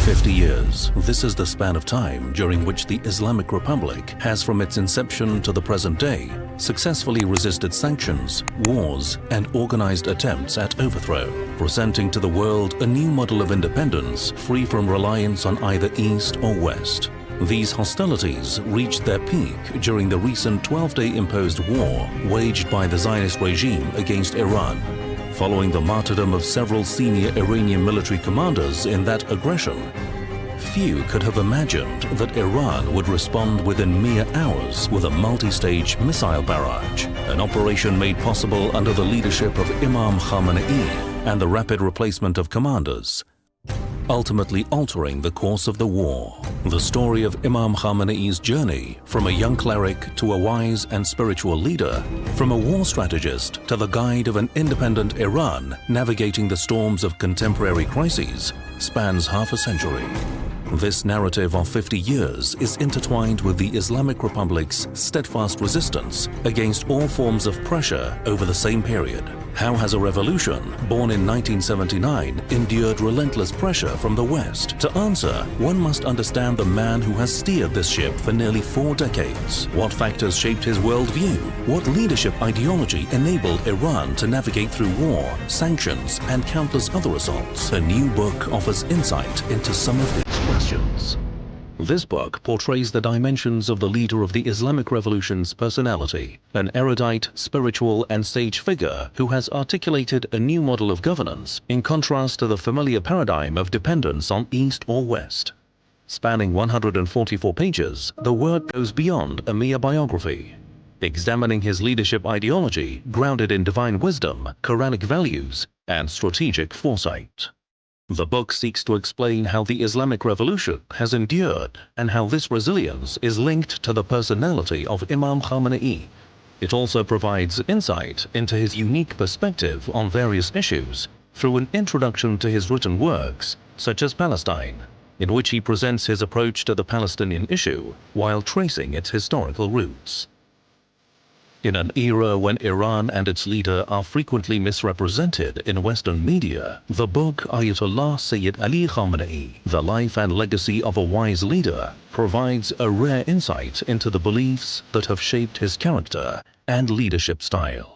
50 years. This is the span of time during which the Islamic Republic has, from its inception to the present day, successfully resisted sanctions, wars, and organized attempts at overthrow, presenting to the world a new model of independence free from reliance on either East or West. These hostilities reached their peak during the recent 12-day imposed war waged by the Zionist regime against Iran. Following the martyrdom of several senior Iranian military commanders in that aggression, few could have imagined that Iran would respond within mere hours with a multi-stage missile barrage, an operation made possible under the leadership of Imam Khamenei and the rapid replacement of commanders, ultimately altering the course of the war. The story of Imam Khamenei's journey from a young cleric to a wise and spiritual leader, from a war strategist to the guide of an independent Iran navigating the storms of contemporary crises, spans half a century. This narrative of 50 years is intertwined with the Islamic Republic's steadfast resistance against all forms of pressure over the same period. How has a revolution, born in 1979, endured relentless pressure from the West? To answer, one must understand the man who has steered this ship for nearly 4 decades. What factors shaped his worldview? What leadership ideology enabled Iran to navigate through war, sanctions, and countless other assaults? A new book offers insight into some of these questions. This book portrays the dimensions of the leader of the Islamic Revolution's personality, an erudite, spiritual, and sage figure who has articulated a new model of governance in contrast to the familiar paradigm of dependence on East or West. Spanning 144 pages, the work goes beyond a mere biography, examining his leadership ideology grounded in divine wisdom, Quranic values, and strategic foresight. The book seeks to explain how the Islamic Revolution has endured and how this resilience is linked to the personality of Imam Khamenei. It also provides insight into his unique perspective on various issues through an introduction to his written works, such as Palestine, in which he presents his approach to the Palestinian issue while tracing its historical roots. In an era when Iran and its leader are frequently misrepresented in Western media, the book Ayatollah Sayyid Ali Khamenei, The Life and Legacy of a Wise Leader, provides a rare insight into the beliefs that have shaped his character and leadership style.